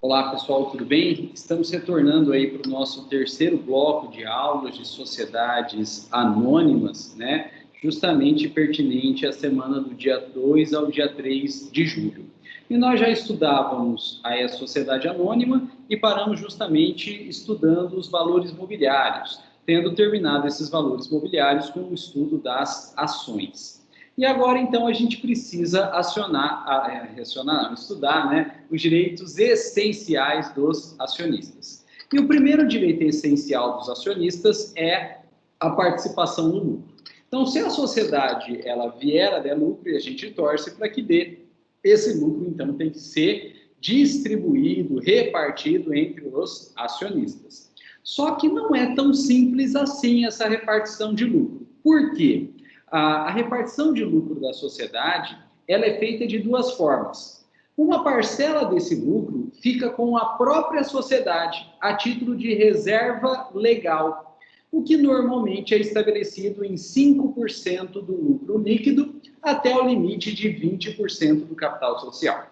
Olá, pessoal, tudo bem? Estamos retornando aí para o nosso terceiro bloco de aulas de sociedades anônimas, né? Justamente pertinente à semana do dia 2 ao dia 3 de julho. E nós já estudávamos aí a sociedade anônima e paramos justamente estudando os valores mobiliários, tendo terminado esses valores mobiliários com o estudo das ações. E agora, então, a gente precisa estudar, né, os direitos essenciais dos acionistas. E o primeiro direito essencial dos acionistas é a participação no lucro. Então, se a sociedade ela vier a dar lucro, e a gente torce para que dê, esse lucro, então, tem que ser distribuído, repartido entre os acionistas. Só que não é tão simples assim essa repartição de lucro. Por quê? A repartição de lucro da sociedade, ela é feita de duas formas. Uma parcela desse lucro fica com a própria sociedade, a título de reserva legal, o que normalmente é estabelecido em 5% do lucro líquido até o limite de 20% do capital social.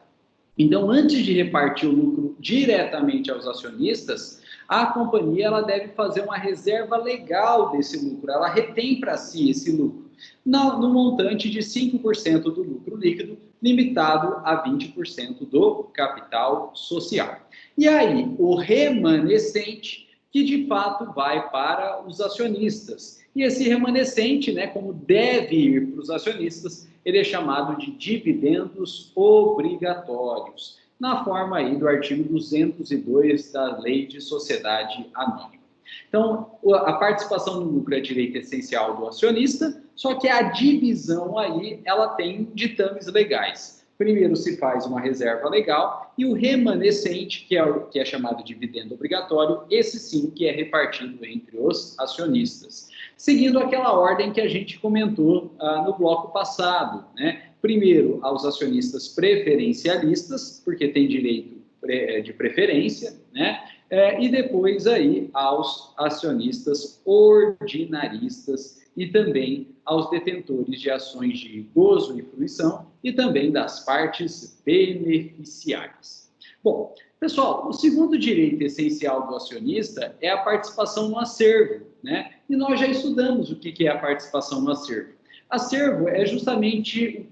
Então, antes de repartir o lucro diretamente aos acionistas, a companhia ela deve fazer uma reserva legal desse lucro, ela retém para si esse lucro, no montante de 5% do lucro líquido, limitado a 20% do capital social. E aí, o remanescente, que de fato vai para os acionistas. E esse remanescente, né, como deve ir para os acionistas, ele é chamado de dividendos obrigatórios, na forma aí do artigo 202 da Lei de Sociedade Anônima. Então, a participação no lucro é direito essencial do acionista, só que a divisão aí, ela tem ditames legais. Primeiro se faz uma reserva legal e o remanescente, que é chamado de dividendo obrigatório, esse sim que é repartido entre os acionistas. Seguindo aquela ordem que a gente comentou no bloco passado, né? Primeiro aos acionistas preferencialistas, porque tem direito de preferência, né? E depois aí aos acionistas ordinaristas e também aos detentores de ações de gozo e fruição e também das partes beneficiárias. Bom, pessoal, o segundo direito essencial do acionista é a participação no acervo, né? E nós já estudamos o que é a participação no acervo. Acervo é justamente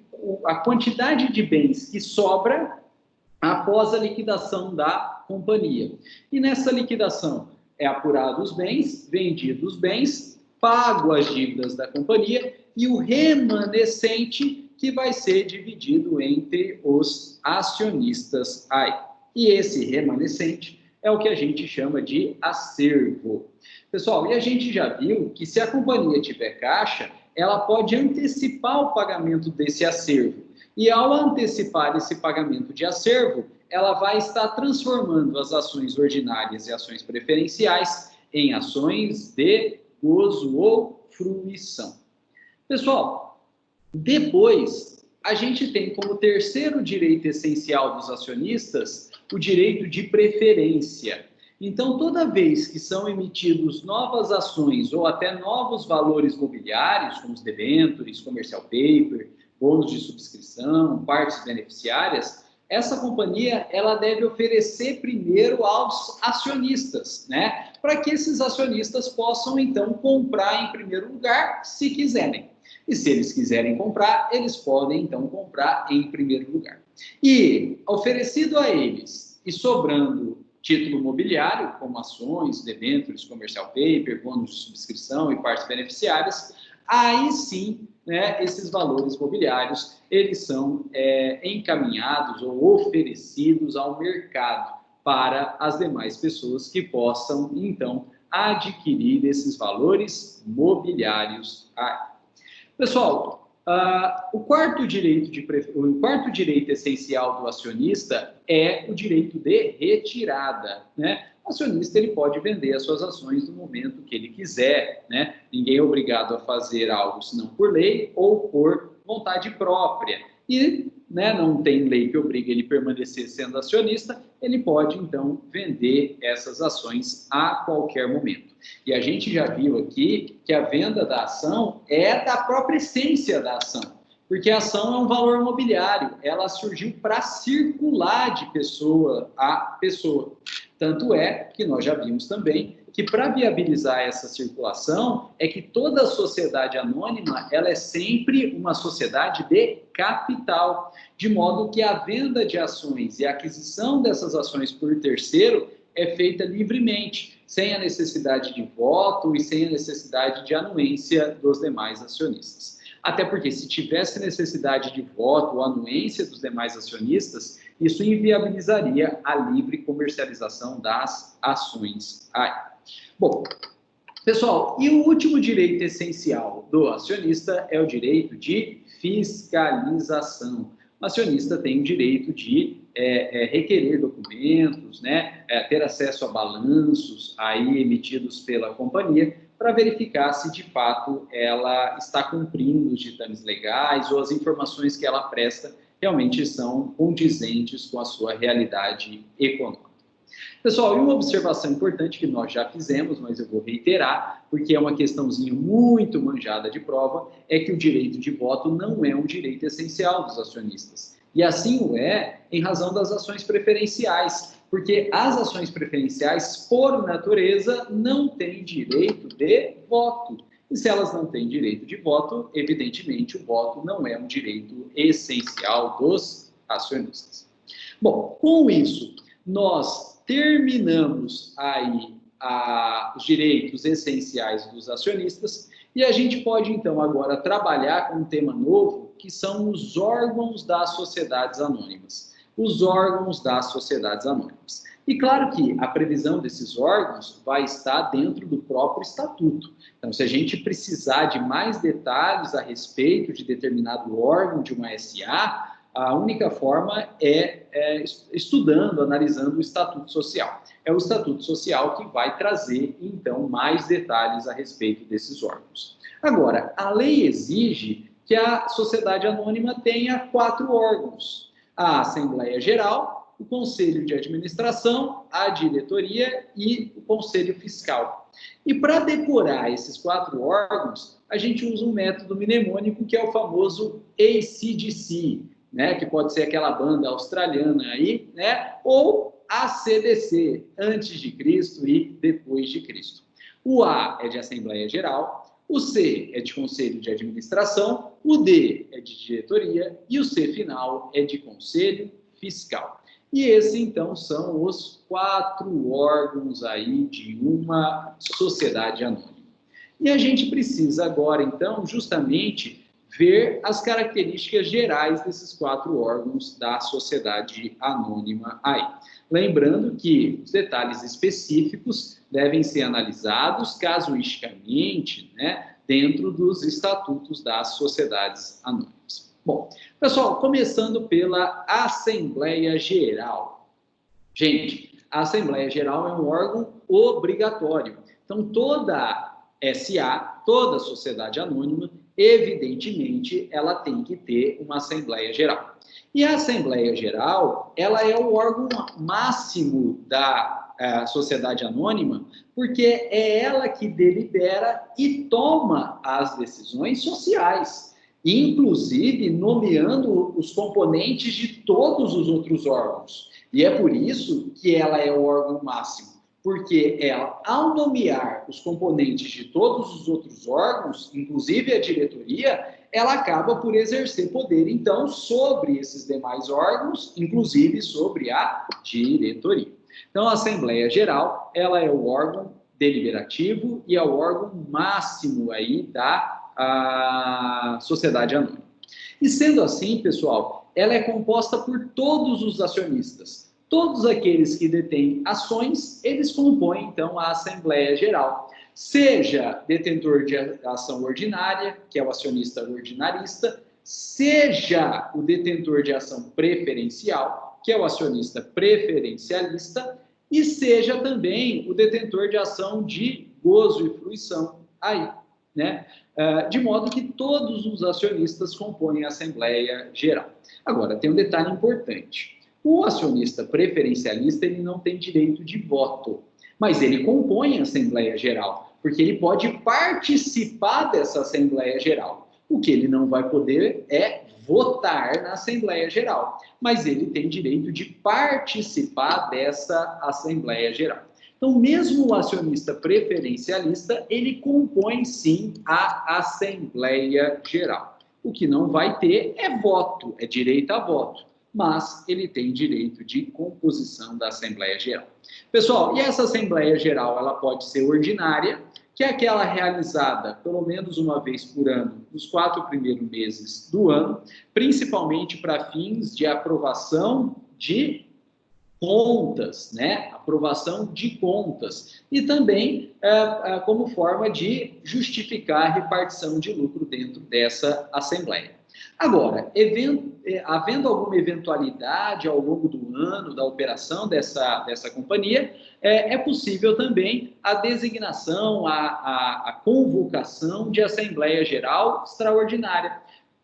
a quantidade de bens que sobra após a liquidação da companhia. E nessa liquidação é apurado os bens, vendidos os bens, pago as dívidas da companhia e o remanescente que vai ser dividido entre os acionistas aí. E esse remanescente é o que a gente chama de acervo. Pessoal, e a gente já viu que se a companhia tiver caixa, ela pode antecipar o pagamento desse acervo. E ao antecipar esse pagamento de acervo, ela vai estar transformando as ações ordinárias e ações preferenciais em ações de gozo ou fruição. Pessoal, depois a gente tem como terceiro direito essencial dos acionistas o direito de preferência. Então, toda vez que são emitidos novas ações ou até novos valores mobiliários, como os debêntures, commercial paper, bônus de subscrição, partes beneficiárias, essa companhia ela deve oferecer primeiro aos acionistas, né? Para que esses acionistas possam, então, comprar em primeiro lugar, se quiserem. E se eles quiserem comprar, eles podem, então, comprar em primeiro lugar. E, oferecido a eles e sobrando título mobiliário, como ações, debêntures, commercial paper, bônus de subscrição e partes beneficiárias, aí sim, né, esses valores mobiliários, eles são encaminhados ou oferecidos ao mercado para as demais pessoas que possam, então, adquirir esses valores mobiliários. Pessoal, o quarto direito essencial do acionista é o direito de retirada, né? O acionista ele pode vender as suas ações no momento que ele quiser, né? Ninguém é obrigado a fazer algo senão por lei ou por vontade própria. E, né, não tem lei que obrigue ele a permanecer sendo acionista, ele pode, então, vender essas ações a qualquer momento. E a gente já viu aqui que a venda da ação é da própria essência da ação. Porque a ação é um valor mobiliário, ela surgiu para circular de pessoa a pessoa. Tanto é que nós já vimos também que para viabilizar essa circulação é que toda sociedade anônima ela é sempre uma sociedade de capital, de modo que a venda de ações e a aquisição dessas ações por terceiro é feita livremente, sem a necessidade de voto e sem a necessidade de anuência dos demais acionistas. Até porque, se tivesse necessidade de voto ou anuência dos demais acionistas, isso inviabilizaria a livre comercialização das ações. Bom, pessoal, e o último direito essencial do acionista é o direito de fiscalização. O acionista tem o direito de requerer documentos, né, ter acesso a balanços aí emitidos pela companhia para verificar se de fato ela está cumprindo os ditames legais ou as informações que ela presta realmente são condizentes com a sua realidade econômica. Pessoal, e uma observação importante que nós já fizemos, mas eu vou reiterar, porque é uma questãozinha muito manjada de prova, é que o direito de voto não é um direito essencial dos acionistas. E assim o é em razão das ações preferenciais, porque as ações preferenciais, por natureza, não têm direito de voto. E se elas não têm direito de voto, evidentemente o voto não é um direito essencial dos acionistas. Bom, com isso, nós terminamos aí os direitos essenciais dos acionistas e a gente pode, então, agora trabalhar com um tema novo, que são os órgãos das sociedades anônimas. Os órgãos das sociedades anônimas. E claro que a previsão desses órgãos vai estar dentro do próprio estatuto. Então, se a gente precisar de mais detalhes a respeito de determinado órgão de uma SA, a única forma é estudando, analisando o Estatuto Social. É o Estatuto Social que vai trazer, então, mais detalhes a respeito desses órgãos. Agora, a lei exige que a sociedade anônima tenha 4 órgãos. A Assembleia Geral, o Conselho de Administração, a Diretoria e o Conselho Fiscal. E para decorar esses 4 órgãos, a gente usa um método mnemônico que é o famoso AC/DC, né, que pode ser aquela banda australiana aí, né, ou ACDC, antes de Cristo e depois de Cristo. O A é de Assembleia Geral, o C é de Conselho de Administração, o D é de Diretoria e o C final é de Conselho Fiscal. E esses, então, são os 4 órgãos aí de uma sociedade anônima. E a gente precisa agora, então, justamente ver as características gerais desses 4 órgãos da sociedade anônima aí. Lembrando que os detalhes específicos devem ser analisados casuisticamente, né, dentro dos estatutos das sociedades anônimas. Bom, pessoal, começando pela Assembleia Geral. Gente, a Assembleia Geral é um órgão obrigatório. Então, toda SA, toda sociedade anônima, evidentemente, ela tem que ter uma Assembleia Geral. E a Assembleia Geral, ela é o órgão máximo da sociedade anônima, porque é ela que delibera e toma as decisões sociais, inclusive nomeando os componentes de todos os outros órgãos. E é por isso que ela é o órgão máximo, porque ela, ao nomear os componentes de todos os outros órgãos, inclusive a diretoria, ela acaba por exercer poder, então, sobre esses demais órgãos, inclusive sobre a diretoria. Então, a Assembleia Geral, ela é o órgão deliberativo e é o órgão máximo aí da sociedade anônima. E sendo assim, pessoal, ela é composta por todos os acionistas. Todos aqueles que detêm ações, eles compõem, então, a Assembleia Geral. Seja detentor de ação ordinária, que é o acionista ordinarista, seja o detentor de ação preferencial, que é o acionista preferencialista, e seja também o detentor de ação de gozo e fruição, aí, né? De modo que todos os acionistas compõem a Assembleia Geral. Agora, tem um detalhe importante. O acionista preferencialista, ele não tem direito de voto, mas ele compõe a Assembleia Geral, porque ele pode participar dessa Assembleia Geral. O que ele não vai poder é votar na Assembleia Geral, mas ele tem direito de participar dessa Assembleia Geral. Então, mesmo o acionista preferencialista, ele compõe, sim, a Assembleia Geral. O que não vai ter é voto, é direito a voto, mas ele tem direito de composição da Assembleia Geral. Pessoal, e essa Assembleia Geral, ela pode ser ordinária, que é aquela realizada pelo menos uma vez por ano, nos 4 primeiros meses do ano, principalmente para fins de aprovação de contas, né? Aprovação de contas e também como forma de justificar a repartição de lucro dentro dessa Assembleia. Agora, havendo alguma eventualidade ao longo do ano da operação dessa companhia, é possível também a designação, a convocação de Assembleia Geral Extraordinária.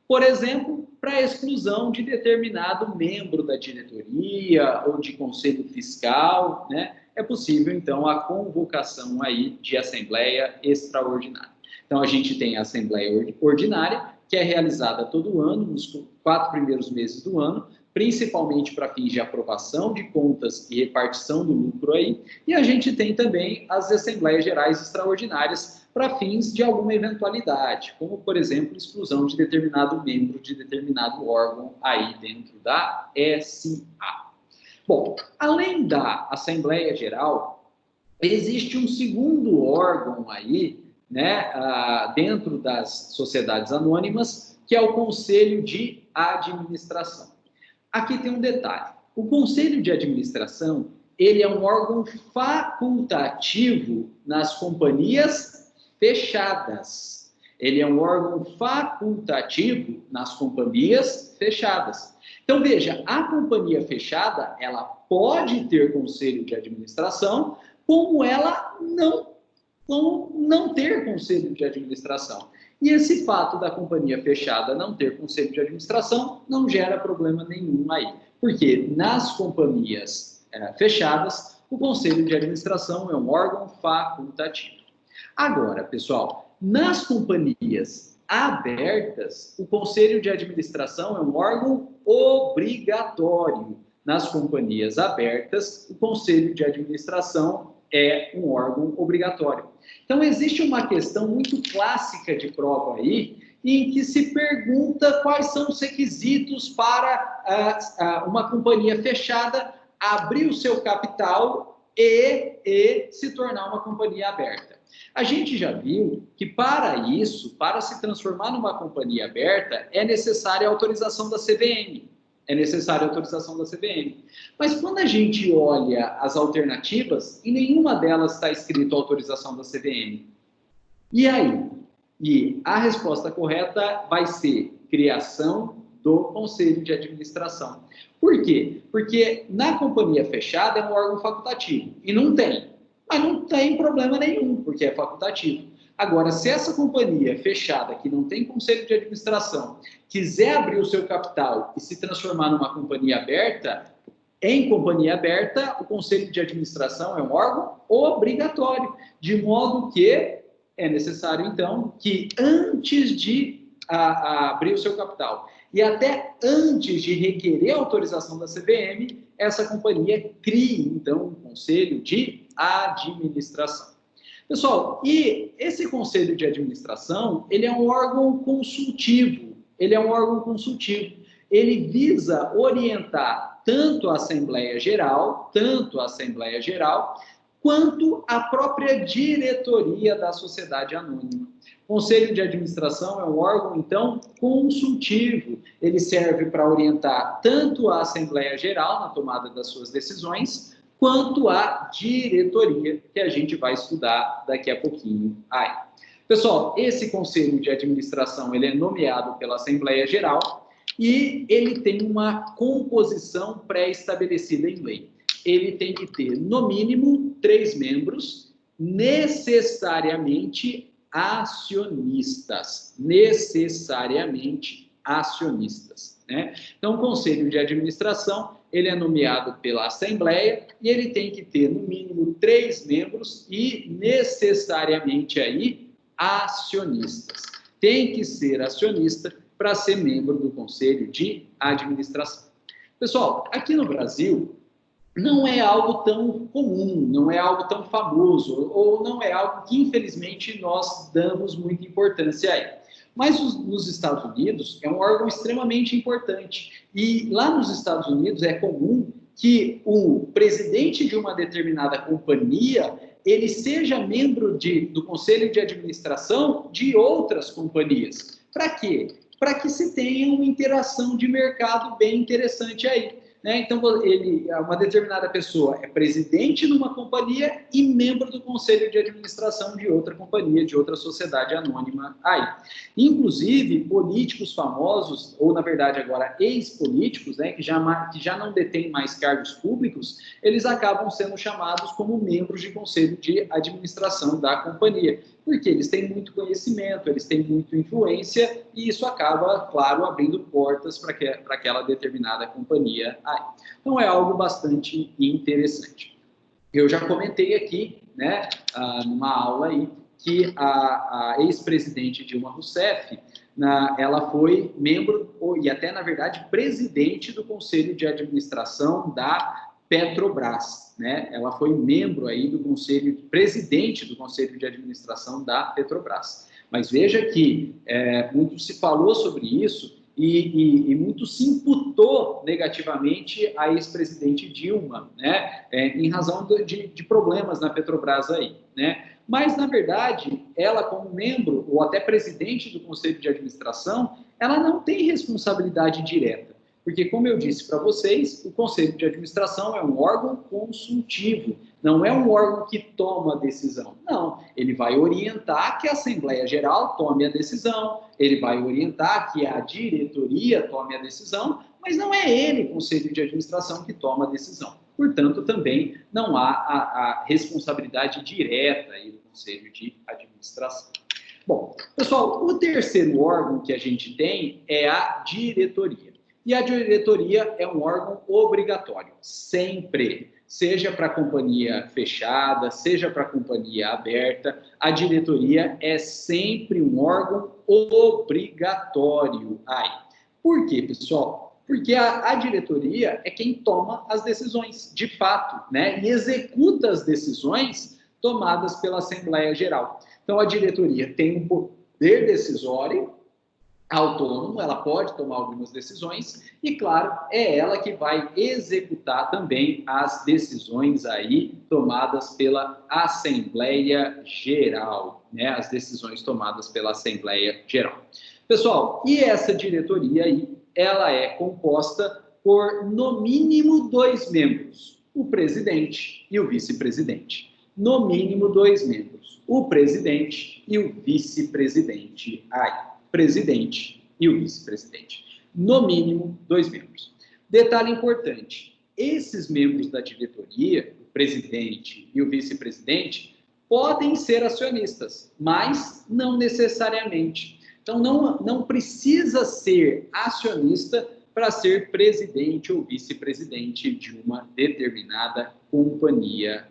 Por exemplo, para a exclusão de determinado membro da diretoria ou de conselho fiscal, né? É possível, então, a convocação aí de Assembleia Extraordinária. Então, a gente tem a Assembleia Ordinária, que é realizada todo ano, nos 4 primeiros meses do ano, principalmente para fins de aprovação de contas e repartição do lucro aí, e a gente tem também as Assembleias Gerais Extraordinárias para fins de alguma eventualidade, como, por exemplo, exclusão de determinado membro de determinado órgão aí dentro da SA. Bom, além da Assembleia Geral, existe um segundo órgão aí, né, dentro das sociedades anônimas, que é o Conselho de Administração. Aqui tem um detalhe. O Conselho de Administração, ele é um órgão facultativo nas companhias fechadas. Ele é um órgão facultativo nas companhias fechadas. Então, veja, a companhia fechada, ela pode ter Conselho de Administração, como ela não ter Conselho de Administração. E esse fato da companhia fechada não ter Conselho de Administração não gera problema nenhum aí. Porque nas companhias fechadas, o Conselho de Administração é um órgão facultativo. Agora, pessoal, nas companhias abertas, o Conselho de Administração é um órgão obrigatório. Nas companhias abertas, o Conselho de Administração é um órgão obrigatório. Então, existe uma questão muito clássica de prova aí, em que se pergunta quais são os requisitos para uma companhia fechada abrir o seu capital e se tornar uma companhia aberta. A gente já viu que para isso, para se transformar numa companhia aberta, é necessária a autorização da CVM. Mas quando a gente olha as alternativas, em nenhuma delas está escrito autorização da CVM. E aí? E a resposta correta vai ser criação do Conselho de Administração. Por quê? Porque na companhia fechada é um órgão facultativo. E não tem. Mas não tem problema nenhum, porque é facultativo. Agora, se essa companhia fechada, que não tem Conselho de Administração, quiser abrir o seu capital e se transformar numa companhia aberta, em companhia aberta, o Conselho de Administração é um órgão obrigatório, de modo que é necessário, então, que antes de abrir o seu capital e até antes de requerer a autorização da CVM, essa companhia crie, então, um Conselho de Administração. Pessoal, e esse Conselho de Administração, ele é um órgão consultivo. Ele visa orientar tanto a Assembleia Geral, quanto a própria diretoria da sociedade anônima. O Conselho de Administração é um órgão, então, consultivo. Ele serve para orientar tanto a Assembleia Geral na tomada das suas decisões, quanto a diretoria, que a gente vai estudar daqui a pouquinho aí. Pessoal, esse Conselho de Administração ele é nomeado pela Assembleia Geral e ele tem uma composição pré-estabelecida em lei. Ele tem que ter, no mínimo, 3 membros, necessariamente acionistas. Né? Então, o Conselho de Administração ele é nomeado pela Assembleia e ele tem que ter, no mínimo, 3 membros e, necessariamente, aí, acionistas. Tem que ser acionista para ser membro do Conselho de Administração. Pessoal, aqui no Brasil, não é algo tão comum, não é algo tão famoso, ou não é algo que, infelizmente, nós damos muita importância a ele. Mas nos Estados Unidos é um órgão extremamente importante. E lá nos Estados Unidos é comum que o presidente de uma determinada companhia ele seja membro do Conselho de Administração de outras companhias. Para quê? Para que se tenha uma interação de mercado bem interessante aí. Então, uma determinada pessoa é presidente numa companhia e membro do conselho de administração de outra companhia, de outra sociedade anônima aí. Inclusive, políticos famosos, ou na verdade agora ex-políticos, que já não detêm mais cargos públicos, eles acabam sendo chamados como membros de conselho de administração da companhia, porque eles têm muito conhecimento, eles têm muita influência e isso acaba, claro, abrindo portas para aquela determinada companhia aí. Então, é algo bastante interessante. Eu já comentei aqui, numa aula aí, que a ex-presidente Dilma Rousseff, ela foi membro, e até, na verdade, presidente do Conselho de Administração da Petrobras, Ela foi membro aí do conselho, presidente do Conselho de Administração da Petrobras. Mas veja que muito se falou sobre isso e muito se imputou negativamente a ex-presidente Dilma, em razão de problemas na Petrobras aí, Mas, na verdade, ela como membro ou até presidente do Conselho de Administração, ela não tem responsabilidade direta. Porque, como eu disse para vocês, o Conselho de Administração é um órgão consultivo, não é um órgão que toma a decisão. Não, ele vai orientar que a Assembleia Geral tome a decisão, ele vai orientar que a diretoria tome a decisão, mas não é ele, Conselho de Administração, que toma a decisão. Portanto, também não há a responsabilidade direta aí do Conselho de Administração. Bom, pessoal, o terceiro órgão que a gente tem é a diretoria. E a diretoria é um órgão obrigatório, sempre. Seja para companhia fechada, seja para companhia aberta, a diretoria é sempre um órgão obrigatório. Por quê, pessoal? Porque a diretoria é quem toma as decisões, de fato, e executa as decisões tomadas pela Assembleia Geral. Então, a diretoria tem um poder decisório autônomo, ela pode tomar algumas decisões e, claro, é ela que vai executar também as decisões aí tomadas pela Assembleia Geral, as decisões tomadas pela Assembleia Geral. Pessoal, e essa diretoria aí, ela é composta por, no mínimo, 2 membros, o presidente e o vice-presidente. No mínimo, 2 membros, o presidente e o vice-presidente presidente e o vice-presidente. No mínimo, 2 membros. Detalhe importante, esses membros da diretoria, o presidente e o vice-presidente, podem ser acionistas, mas não necessariamente. Então, não precisa ser acionista para ser presidente ou vice-presidente de uma determinada companhia.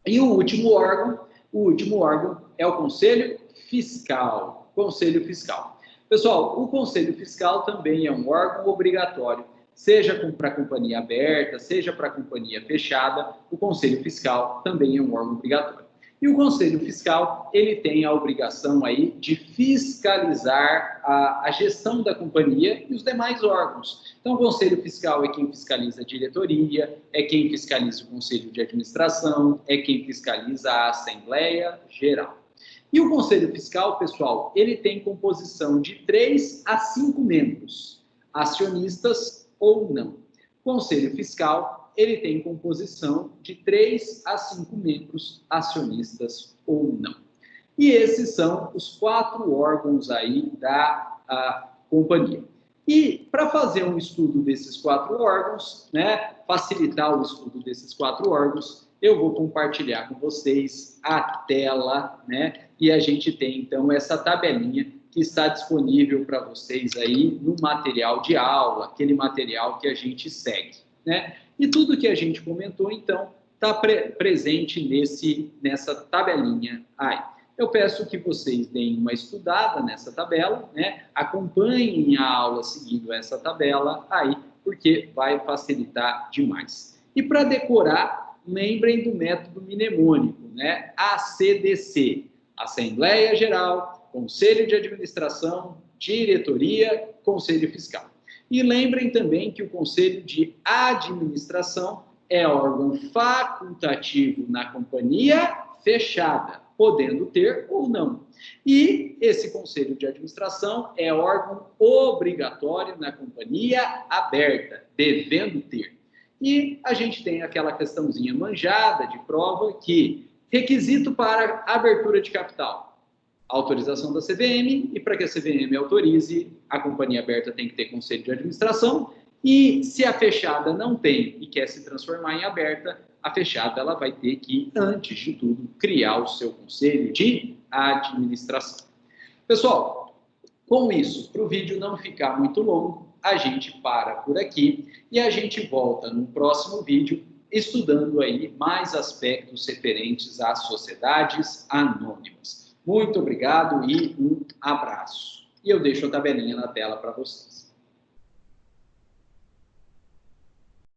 E o último órgão é o Conselho Fiscal. Conselho Fiscal. Pessoal, o Conselho Fiscal também é um órgão obrigatório, seja para a companhia aberta, seja para a companhia fechada, o Conselho Fiscal também é um órgão obrigatório. E o Conselho Fiscal, ele tem a obrigação aí de fiscalizar a gestão da companhia e os demais órgãos. Então, o Conselho Fiscal é quem fiscaliza a diretoria, é quem fiscaliza o Conselho de Administração, é quem fiscaliza a Assembleia Geral. E o Conselho Fiscal, pessoal, ele tem composição de 3 a 5 membros, acionistas ou não. O Conselho Fiscal, ele tem composição de 3 a 5 membros, acionistas ou não. E esses são os 4 órgãos aí da companhia. E para fazer um estudo desses 4 órgãos, facilitar o estudo desses 4 órgãos, eu vou compartilhar com vocês a tela, e a gente tem, então, essa tabelinha que está disponível para vocês aí no material de aula, aquele material que a gente segue, E tudo que a gente comentou, então, está presente nessa tabelinha aí. eu peço que vocês deem uma estudada nessa tabela, né? Acompanhem a aula seguindo essa tabela aí, porque vai facilitar demais. E para decorar, lembrem do método mnemônico, né? ACDC, Assembleia Geral, Conselho de Administração, Diretoria, Conselho Fiscal. E lembrem também que o Conselho de Administração é órgão facultativo na companhia fechada, podendo ter ou não. E esse Conselho de Administração é órgão obrigatório na companhia aberta, devendo ter. E a gente tem aquela questãozinha manjada de prova que requisito para abertura de capital, autorização da CVM, e para que a CVM autorize, a companhia aberta tem que ter Conselho de Administração, e se a fechada não tem e quer se transformar em aberta, a fechada ela vai ter que, antes de tudo, criar o seu Conselho de Administração. Pessoal, com isso, para o vídeo não ficar muito longo, a gente para por aqui e a gente volta no próximo vídeo estudando aí mais aspectos referentes às sociedades anônimas. Muito obrigado e um abraço. E eu deixo a tabelinha na tela para vocês.